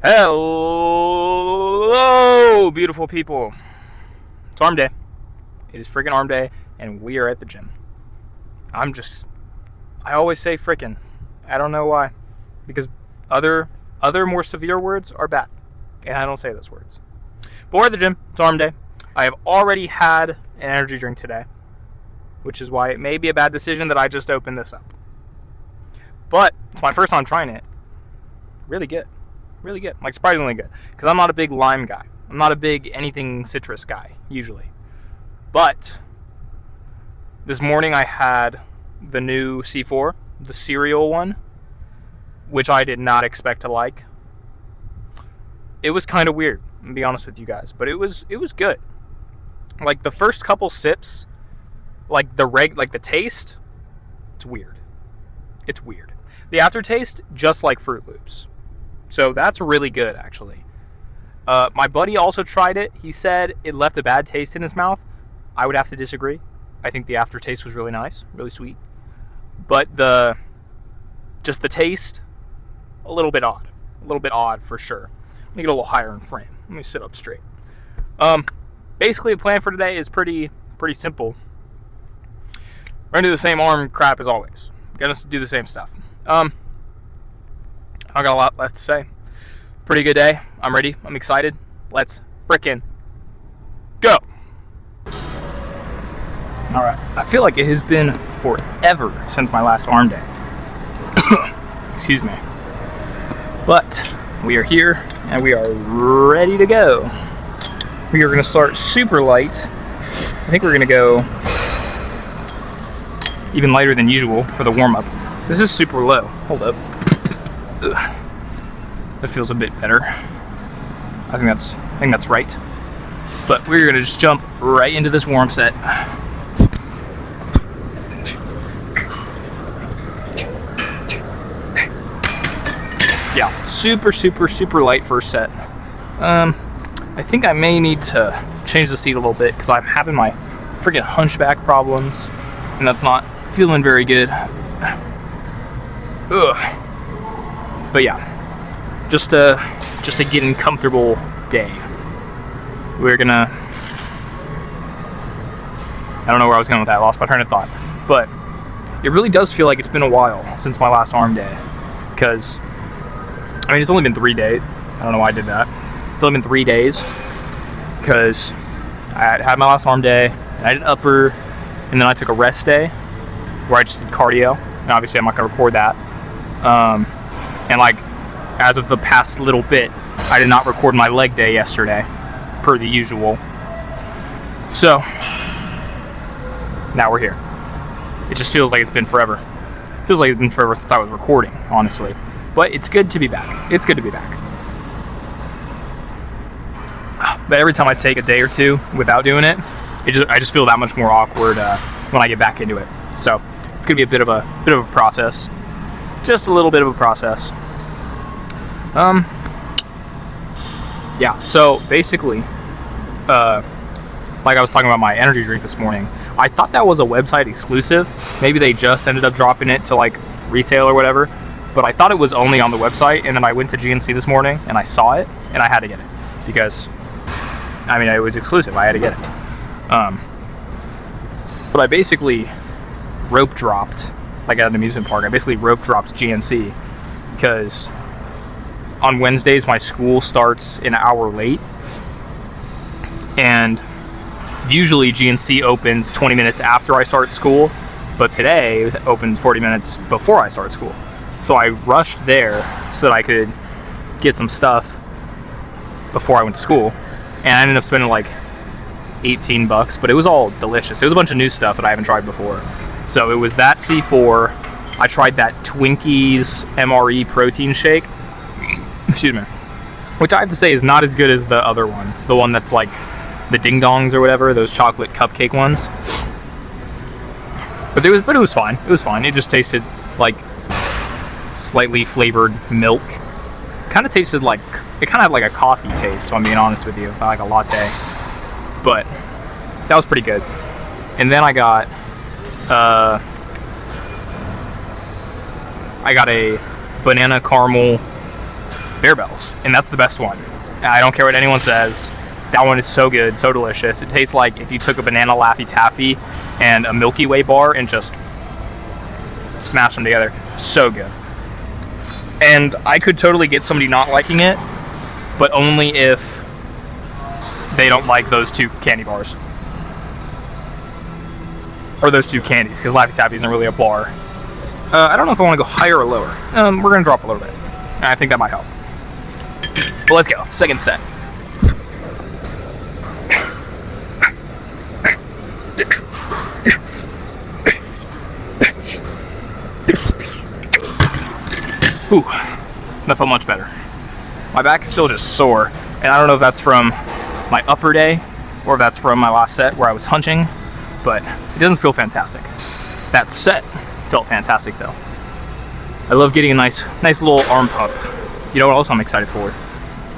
Hello, beautiful people. It's arm day. It is freaking arm day, and we are at the gym. I always say freaking. I don't know why. Because other more severe words are bad, and I don't say those words. But we're at the gym. It's arm day. I have already had an energy drink today, which is why it may be a bad decision that I just opened this up. But it's my first time trying it. Really good. Really good, like surprisingly good, because I'm not a big lime guy. I'm not a big anything citrus guy, usually. But this morning I had the new C4, the cereal one, which I did not expect to like. It was kind of weird, to be honest with you guys, but it was good. Like the first couple sips, like the taste, it's weird. It's weird. The aftertaste, just like Fruit Loops. So that's really good, actually. My buddy also tried it. He said it left a bad taste in his mouth. I would have to disagree. I think the aftertaste was really nice, really sweet. But just the taste, a little bit odd. A little bit odd for sure. Let me get a little higher in frame. Let me sit up straight. Basically, the plan for today is pretty simple. We're gonna do the same arm crap as always. Gonna do the same stuff. I got a lot left to say. Pretty good day. I'm ready. I'm excited. Let's frickin' go. Alright. I feel like it has been forever since my last arm day. Excuse me. But we are here and we are ready to go. We are going to start super light. I think we're going to go even lighter than usual for the warm-up. This is super low. Hold up. Ugh. That feels a bit better. I think that's right. But we're gonna just jump right into this warm set. Yeah, super light first set. I think I may need to change the seat a little bit because I'm having my freaking hunchback problems, and that's not feeling very good. Ugh. But yeah, just a getting comfortable day. We're gonna, I don't know where I was going with that, I lost my train of thought. But it really does feel like it's been a while since my last arm day. Because, I mean, it's only been 3 days. I don't know why I did that. It's only been 3 days. Because I had my last arm day, and I did upper, and then I took a rest day where I just did cardio. And obviously I'm not gonna record that. And like, as of the past little bit, I did not record my leg day yesterday, per the usual. So, now we're here. It just feels like it's been forever. It feels like it's been forever since I was recording, honestly. But it's good to be back. It's good to be back. But every time I take a day or two without doing it, I just feel that much more awkward when I get back into it. So, it's gonna be a bit of a process. Just a little bit of a process. Yeah, so basically, like I was talking about my energy drink this morning, I thought that was a website exclusive. Maybe they just ended up dropping it to like retail or whatever, but I thought it was only on the website, and then I went to GNC this morning and I saw it and I had to get it because, I mean, it was exclusive. I had to get it. But I basically rope dropped, like at an amusement park, I basically rope dropped GNC because on Wednesdays my school starts an hour late, and usually GNC opens 20 minutes after I start school, but today it opened 40 minutes before I start school. So I rushed there so that I could get some stuff before I went to school, and I ended up spending like $18, but it was all delicious. It was a bunch of new stuff that I haven't tried before. So it was that C4. I tried that Twinkies MRE protein shake. Excuse me. Which I have to say is not as good as the other one. The one that's like the Ding Dongs or whatever, those chocolate cupcake ones. But it was fine. It was fine. It just tasted like slightly flavored milk. Kind of tasted like, it kind of had like a coffee taste, so I'm being honest with you, not like a latte. But that was pretty good. And then I got a banana caramel Bear Bells, and that's the best one. I don't care what anyone says. That one is so good, so delicious. It tastes like if you took a banana Laffy Taffy and a Milky Way bar and just smashed them together. So good. And I could totally get somebody not liking it, but only if they don't like those 2 candy bars. Or those 2 candies, because Laffy Taffy isn't really a bar. I don't know if I want to go higher or lower. We're going to drop a little bit. And I think that might help. But let's go. Second set. Whew. That felt much better. My back is still just sore. And I don't know if that's from my upper day or if that's from my last set where I was hunching. But it doesn't feel fantastic. That set felt fantastic though. I love getting a nice little arm pump. You know what else I'm excited for?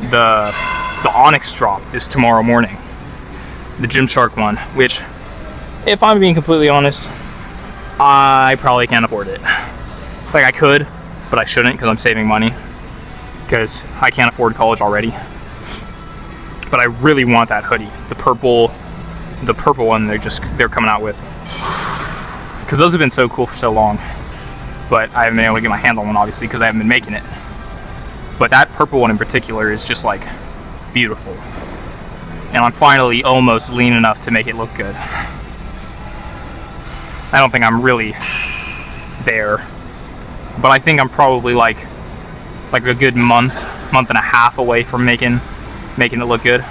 The Onyx drop is tomorrow morning. The Gymshark one, which, if I'm being completely honest, I probably can't afford it. Like I could, but I shouldn't because I'm saving money. Because I can't afford college already. But I really want that hoodie. The purple one they're coming out with. Because those have been so cool for so long. But I haven't been able to get my hands on one, obviously, because I haven't been making it. But that purple one in particular is just like beautiful. And I'm finally almost lean enough to make it look good. I don't think I'm really there. But I think I'm probably like a good month and a half away from making it look good.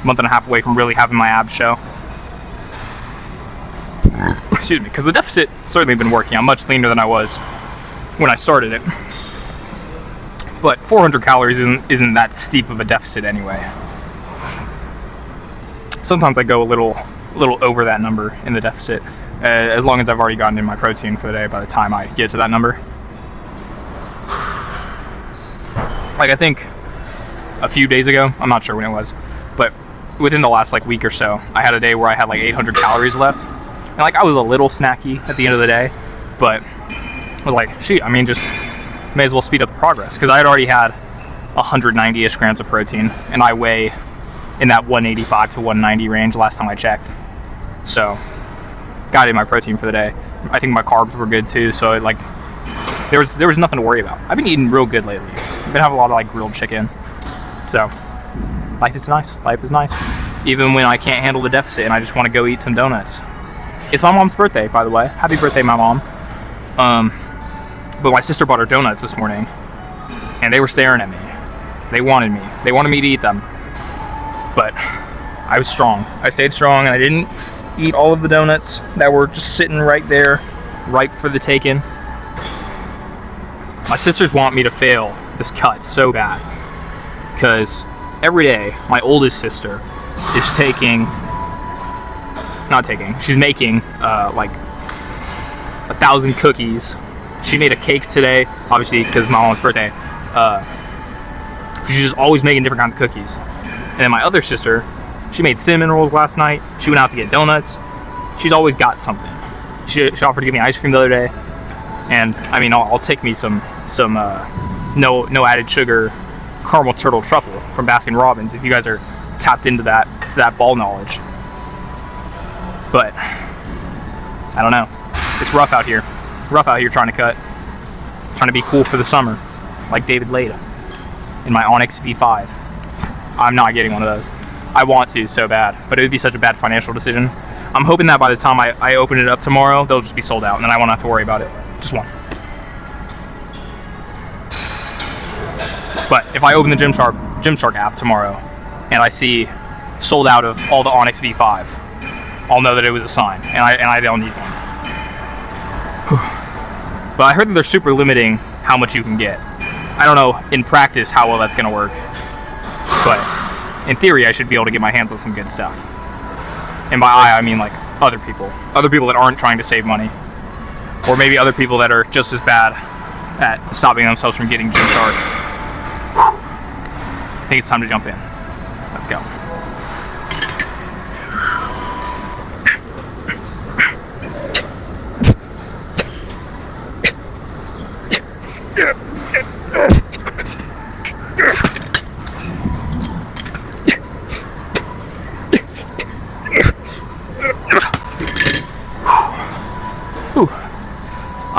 Month and a half away from really having my abs show. Excuse me, because the deficit certainly been working. I'm much leaner than I was when I started it. But 400 calories isn't that steep of a deficit anyway. Sometimes I go a little over that number in the deficit, as long as I've already gotten in my protein for the day by the time I get to that number. Like I think a few days ago, I'm not sure when it was, but within the last like week or so, I had a day where I had like 800 calories left. And like I was a little snacky at the end of the day, but I was like, shoot, I mean, just may as well speed up the progress, because I had already had 190-ish grams of protein, and I weigh in that 185 to 190 range last time I checked. So got in my protein for the day. I think my carbs were good too, so like there was nothing to worry about. I've been eating real good lately. I've been having a lot of like grilled chicken. So life is nice. Life is nice. Even when I can't handle the deficit and I just want to go eat some donuts. It's my mom's birthday, by the way. Happy birthday, my mom. But my sister bought her donuts this morning, and they were staring at me. They wanted me to eat them. But I was strong. I stayed strong, and I didn't eat all of the donuts that were just sitting right there, ripe for the taking. My sisters want me to fail this cut so bad, because every day my oldest sister is she's making like 1,000 cookies. She made a cake today, obviously because it's my mom's birthday. She's just always making different kinds of cookies. And then my other sister, she made cinnamon rolls last night. She went out to get donuts. She's always got something. She offered to give me ice cream the other day, and I mean, I'll take me some no added sugar caramel turtle truffle from Baskin Robbins if you guys are tapped into that ball knowledge. But I don't know. It's rough out here. Rough out here trying to cut. Trying to be cool for the summer, like David Lada in my Onyx V5. I'm not getting one of those. I want to so bad, but it would be such a bad financial decision. I'm hoping that by the time I open it up tomorrow, they'll just be sold out, and then I won't have to worry about it. Just one. But if I open the Gymshark app tomorrow, and I see sold out of all the Onyx V5, I'll know that it was a sign, and I don't need one. But I heard that they're super limiting how much you can get. I don't know in practice how well that's going to work, but in theory I should be able to get my hands on some good stuff. And by I mean like other people that aren't trying to save money, or maybe other people that are just as bad at stopping themselves from getting Gymshark. I think it's time to jump in. Let's go.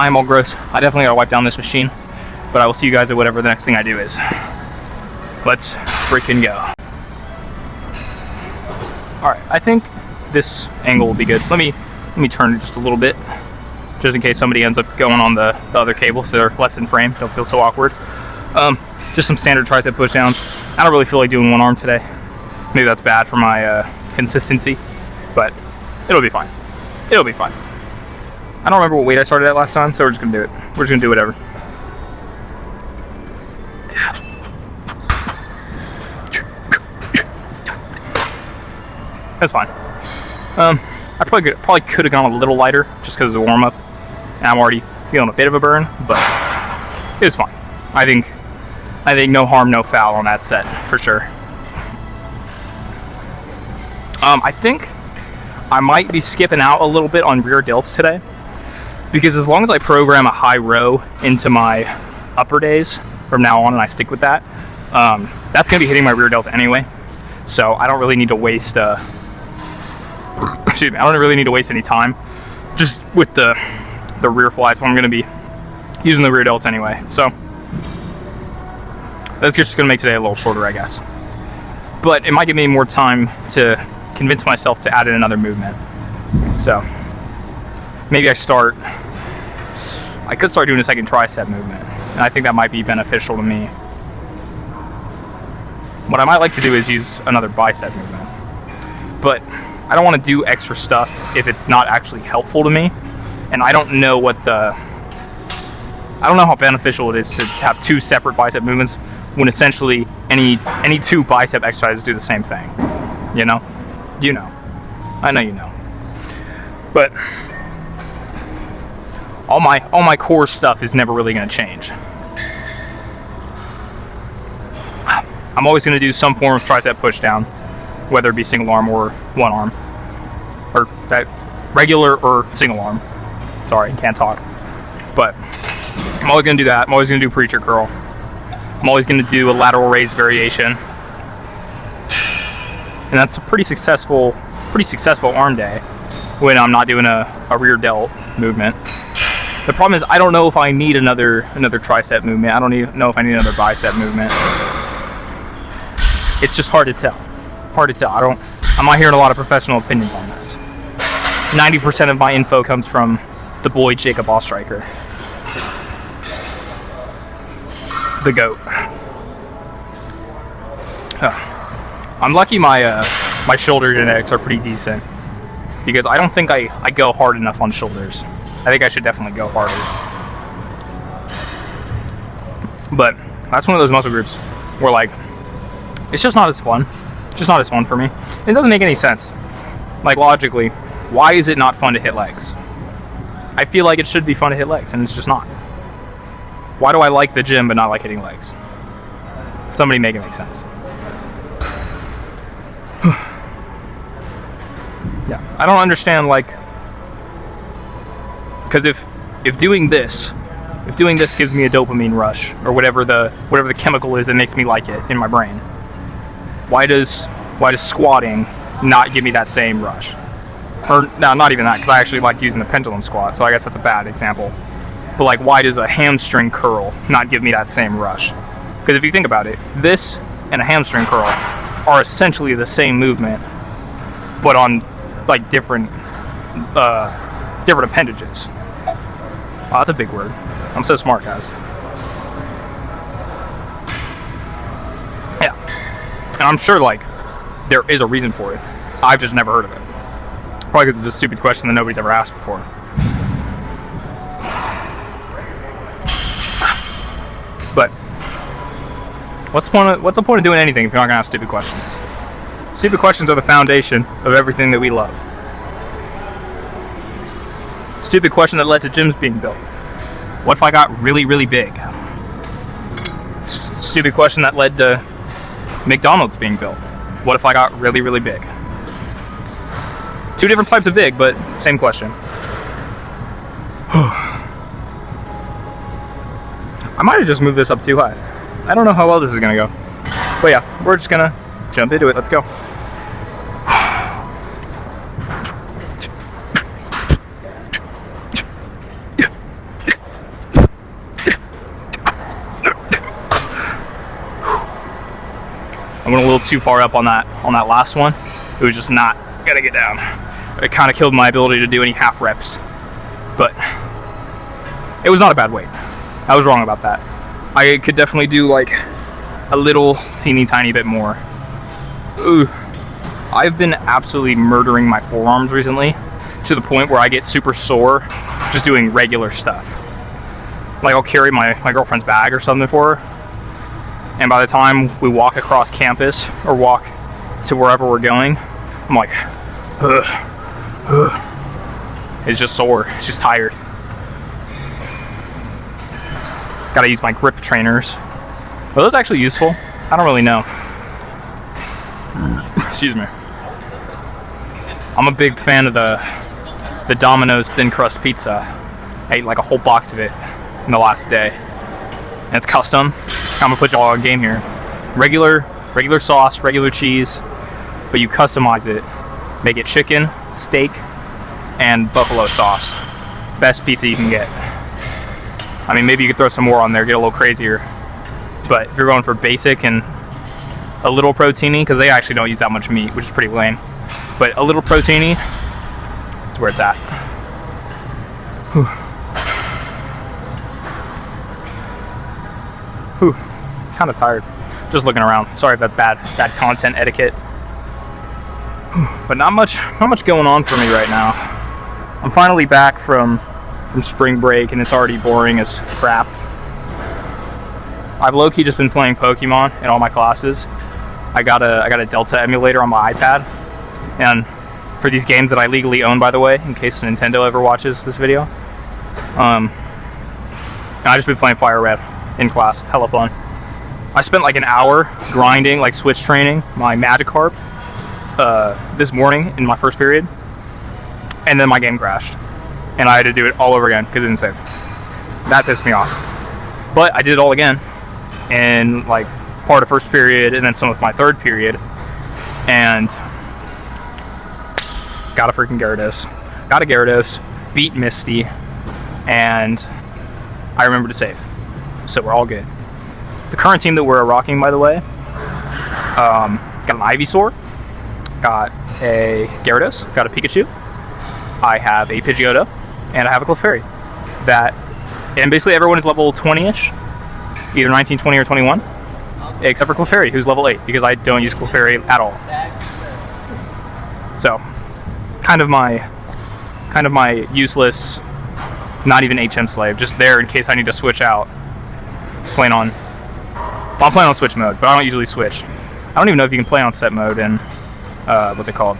I am all gross. I definitely gotta wipe down this machine, but I will see you guys at whatever the next thing I do is. Let's freaking go. Alright, I think this angle will be good. Let me turn it just a little bit, just in case somebody ends up going on the other cable so they're less in frame, don't feel so awkward. Just some standard tricep push downs. I don't really feel like doing one arm today. Maybe that's bad for my consistency, but it'll be fine. It'll be fine. I don't remember what weight I started at last time, so we're just gonna do it. We're just gonna do whatever. That's fine. I probably could have gone a little lighter just because of the warm up, and I'm already feeling a bit of a burn, but it was fine. I think no harm, no foul on that set for sure. I think I might be skipping out a little bit on rear delts today, because as long as I program a high row into my upper days from now on and I stick with that, that's going to be hitting my rear delts anyway. So I don't really need to waste excuse me, I don't really need to waste any time just with the rear flies when I'm going to be using the rear delts anyway. So that's just going to make today a little shorter, I guess. But it might give me more time to convince myself to add in another movement. So maybe I could start doing a second tricep movement, and I think that might be beneficial to me. What I might like to do is use another bicep movement, but I don't want to do extra stuff if it's not actually helpful to me, and I don't know how beneficial it is to have two separate bicep movements when essentially any two bicep exercises do the same thing. You know? You know. I know you know. But all my core stuff is never really going to change. I'm always going to do some form of tricep push down, whether it be single arm or one arm, or that regular or single arm. Sorry, can't talk. But I'm always going to do that. I'm always going to do preacher curl. I'm always going to do a lateral raise variation, and that's a pretty successful arm day when I'm not doing a rear delt movement. The problem is I don't know if I need another tricep movement. I don't even know if I need another bicep movement. It's just hard to tell. Hard to tell. I'm not hearing a lot of professional opinions on this. 90% of my info comes from the boy Jacob Ostreicher, the GOAT. I'm lucky my shoulder genetics are pretty decent, because I don't think I go hard enough on shoulders. I think I should definitely go harder. But that's one of those muscle groups where, like, it's just not as fun. It's just not as fun for me. It doesn't make any sense. Like, logically, why is it not fun to hit legs? I feel like it should be fun to hit legs, and it's just not. Why do I like the gym but not like hitting legs? Somebody make it make sense. Yeah, I don't understand, like, because if doing this gives me a dopamine rush, or whatever the chemical is that makes me like it in my brain, why does squatting not give me that same rush? Or no, not even that, because I actually like using the pendulum squat, so I guess that's a bad example. But, like, why does a hamstring curl not give me that same rush? Because if you think about it, this and a hamstring curl are essentially the same movement, but on, like, different appendages. Oh, that's a big word. I'm so smart, guys. Yeah. And I'm sure, like, there is a reason for it. I've just never heard of it. Probably because it's a stupid question that nobody's ever asked before. But what's the point of doing anything if you're not gonna ask stupid questions? Stupid questions are the foundation of everything that we love. Stupid question that led to gyms being built. What if I got really, really big? Stupid question that led to McDonald's being built. What if I got really, really big? Two different types of big, but same question. I might have just moved this up too high. I don't know how well this is gonna go. But yeah, we're just gonna jump into it. Let's go. I went a little too far up on that last one. It was just not gonna get down. It kind of killed my ability to do any half reps, but it was not a bad weight. I was wrong about that. I could definitely do like a little teeny tiny bit more. Ooh. I've been absolutely murdering my forearms recently to the point where I get super sore just doing regular stuff. Like I'll carry my girlfriend's bag or something for her, and by the time we walk across campus or walk to wherever we're going, I'm like, ugh. It's just sore, it's just tired. Gotta use my grip trainers. Are those actually useful? I don't really know. Excuse me. I'm a big fan of the Domino's thin crust pizza. I ate like a whole box of it in the last day. And it's custom. I'm gonna put y'all on game here. Regular sauce, regular cheese, but you customize it. Make it chicken, steak, and buffalo sauce. Best pizza you can get. I mean, maybe you could throw some more on there, get a little crazier. But if you're going for basic and a little proteiny, because they actually don't use that much meat, which is pretty lame. But a little proteiny, that's where it's at. Whew. Whew. Kind of tired. Just looking around. Sorry if that's bad content etiquette. But not much going on for me right now. I'm finally back from spring break, and it's already boring as crap. I've low-key just been playing Pokemon in all my classes. I got a Delta emulator on my iPad, and for these games that I legally own, by the way, in case Nintendo ever watches this video, I just been playing Fire Red in class. Hella fun. I spent like an hour grinding, like switch training my Magikarp this morning in my first period, and then my game crashed, and I had to do it all over again because it didn't save. That pissed me off. But I did it all again in like part of first period and then some of my third period, and got a freaking Gyarados. Got a Gyarados, beat Misty, and I remembered to save. So we're all good. The current team that we're rocking, by the way, got an Ivysaur, got a Gyarados, got a Pikachu, I have a Pidgeotto, and I have a Clefairy. And basically everyone is level 20-ish, either 19, 20, or 21, except for Clefairy, who's level 8, because I don't use Clefairy at all. So, kind of my useless, not even HM slave, just there in case I need to switch out. I'm playing on switch mode, but I don't usually switch. I don't even know if you can play on set mode in, what's it called?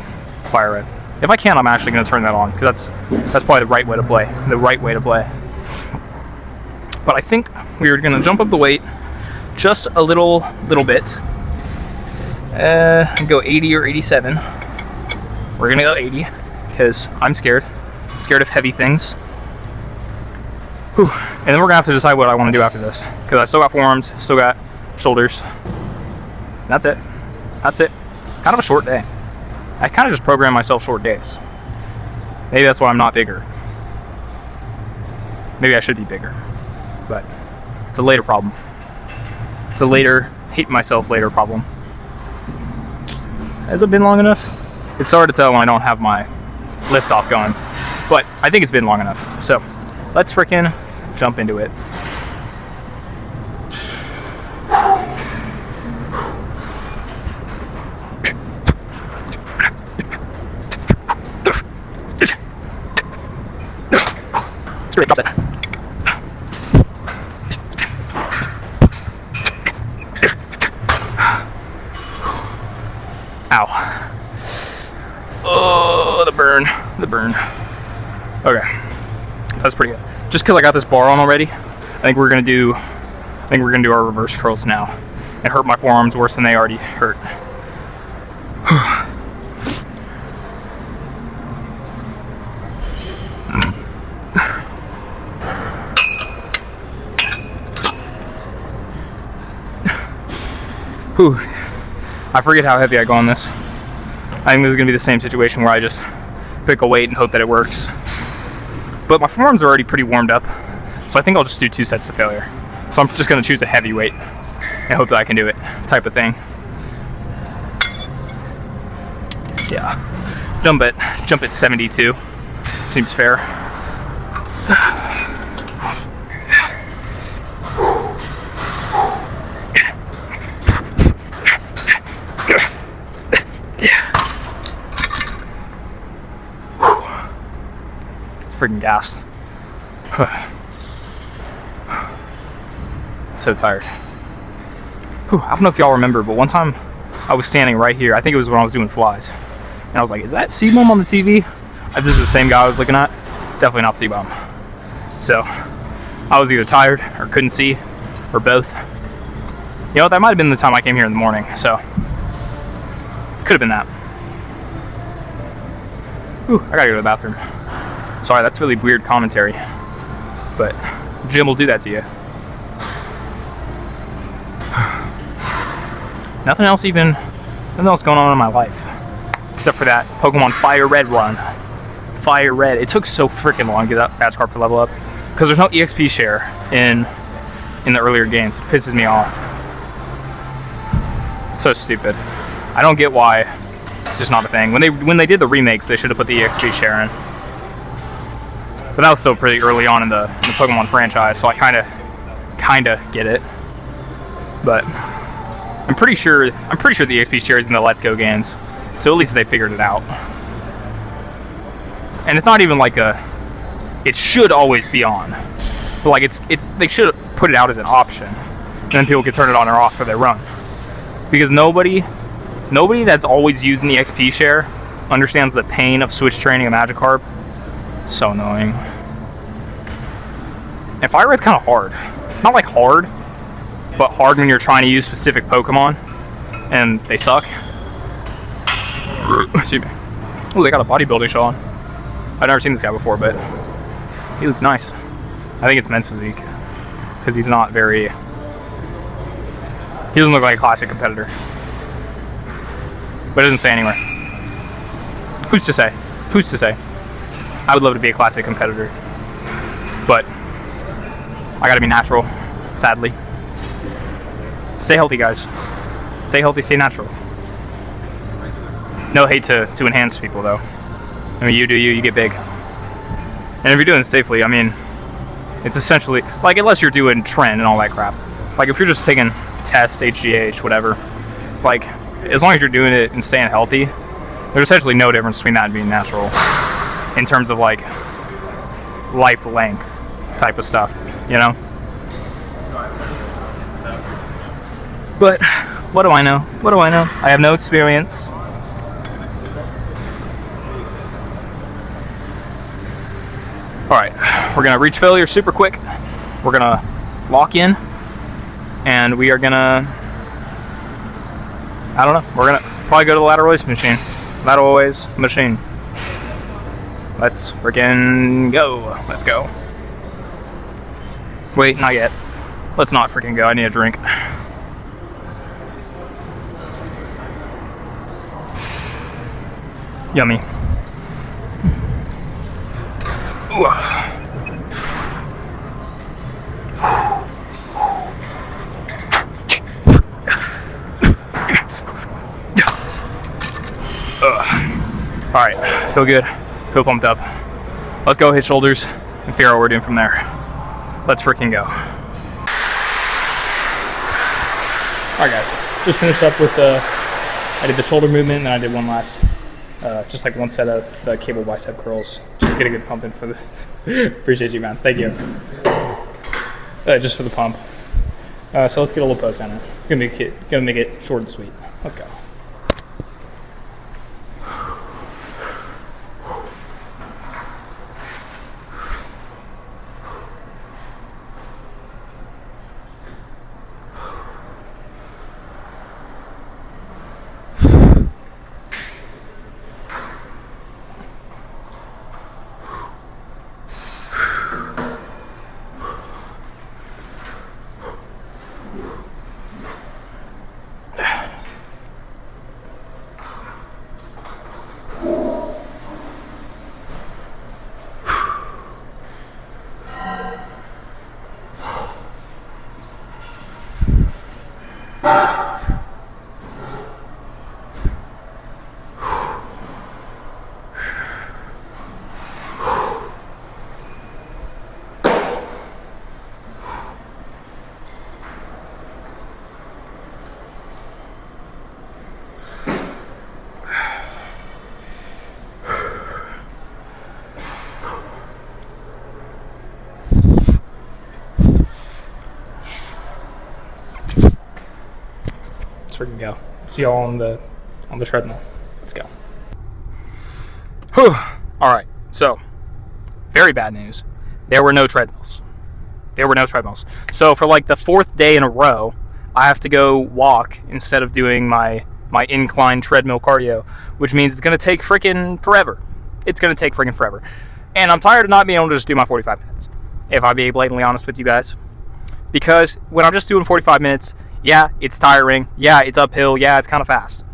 Fire Red. If I can, I'm actually going to turn that on, because that's probably the right way to play. The right way to play. But I think we're going to jump up the weight just a little bit. Go 80 or 87. We're going to go 80, because I'm scared. Scared of heavy things. Whew. And then we're going to have to decide what I want to do after this, because I still got forearms, still got shoulders. That's it. That's it. Kind of a short day. I kind of just program myself short days. Maybe that's why I'm not bigger. Maybe I should be bigger. But it's a later problem. It's a later, hate myself later problem. Has it been long enough? It's hard to tell when I don't have my lift off going. But I think it's been long enough. So let's frickin' jump into it. Drop it. Ow. Oh, the burn. The burn. Okay. That's pretty good. Just because I got this bar on already, I think we're gonna do our reverse curls now and hurt my forearms worse than they already hurt. Whew. I forget how heavy I go on this. I think this is going to be the same situation where I just pick a weight and hope that it works. But my forearms are already pretty warmed up, so I think I'll just do 2 sets to failure. So I'm just going to choose a heavy weight and hope that I can do it, type of thing. Yeah. Jump at 72. Seems fair. Freaking gassed. So tired. I don't know if y'all remember, but one time I was standing right here. I think it was when I was doing flies. And I was like, is that C-Bomb on the TV? This is the same guy I was looking at. Definitely not C-Bomb. So, I was either tired or couldn't see, or both. You know, that might have been the time I came here in the morning, so. Could have been that. I gotta go to the bathroom. Sorry, that's really weird commentary. But, gym will do that to you. Nothing else going on in my life. Except for that Pokemon Fire Red run. Fire Red. It took so freaking long to get that Magikarp level up. Because there's no EXP share in the earlier games. It pisses me off. It's so stupid. I don't get why it's just not a thing. When they did the remakes, they should have put the EXP share in. But that was still pretty early on in the Pokemon franchise, so I kinda get it. But I'm pretty sure the EXP share is in the Let's Go games. So at least they figured it out. And it's not even like it should always be on. But like they should put it out as an option. And then people can turn it on or off for their run. Because nobody that's always using the XP share understands the pain of switch training a Magikarp. So annoying. And Fire Red's kind of hard. Not like hard, but hard when you're trying to use specific Pokemon and they suck. Excuse me. Oh, they got a bodybuilding show on. I've never seen this guy before, but he looks nice. I think it's men's physique. Because he's not very... He doesn't look like a classic competitor. But it doesn't say anywhere. Who's to say? Who's to say? I would love to be a classic competitor. But I gotta be natural, sadly. Stay healthy, guys. Stay healthy, stay natural. No hate to enhance people, though. I mean, you do you get big. And if you're doing it safely, I mean, it's essentially, like, unless you're doing trend and all that crap. Like, if you're just taking tests, HGH, whatever, like, as long as you're doing it and staying healthy, there's essentially no difference between that and being natural. In terms of, like, life length type of stuff, you know? But, what do I know? What do I know? I have no experience. Alright, we're gonna reach failure super quick. We're gonna lock in. And we are gonna... I don't know. We're gonna probably go to the lateral waste machine. Lateral waste machine. Let's freaking go. Let's go. Wait, not yet. Let's not freaking go. I need a drink. Yummy. Ooh. Alright, feel good. Feel pumped up. Let's go hit shoulders and figure out what we're doing from there. Let's freaking go. Alright guys, just finished up with I did the shoulder movement and then I did one last, just like one set of the cable bicep curls. Just to get a good pump in for the, appreciate you man, thank you. Just for the pump. So let's get a little post on it. It's gonna make it short and sweet. Let's go. Let's freaking go. See y'all on the treadmill. Let's go. Whew. All right. So, very bad news. There were no treadmills. So for like the 4th day in a row, I have to go walk instead of doing my incline treadmill cardio, which means it's gonna take freaking forever. And I'm tired of not being able to just do my 45 minutes, if I be blatantly honest with you guys. Because when I'm just doing 45 minutes, yeah, it's tiring, yeah, it's uphill, yeah, it's kind of fast.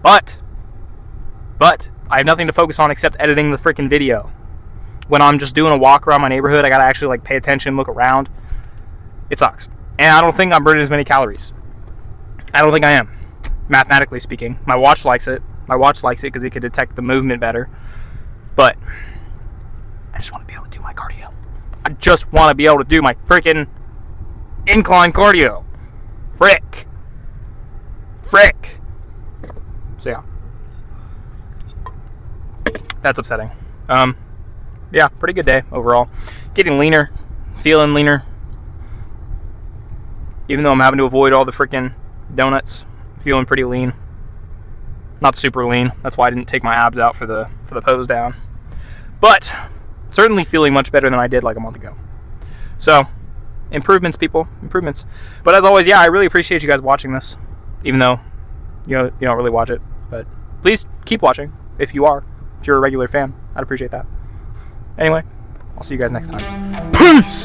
But I have nothing to focus on except editing the freaking video. When I'm just doing a walk around my neighborhood, I gotta actually like pay attention, look around. It sucks. And I don't think I'm burning as many calories. I don't think I am, mathematically speaking. My watch likes it. Because it can detect the movement better. But I just want to be able to do my cardio. I just want to be able to do my freaking incline cardio. Frick. So yeah. That's upsetting. Yeah, pretty good day overall. Getting leaner, feeling leaner. Even though I'm having to avoid all the freaking donuts, feeling pretty lean. Not super lean. That's why I didn't take my abs out for the pose down. But certainly feeling much better than I did like a month ago. So, improvements, people, improvements. But as always, yeah, I really appreciate you guys watching this, even though you don't really watch it. But please keep watching if you're a regular fan. I'd appreciate that. Anyway, I'll see you guys next time. Peace!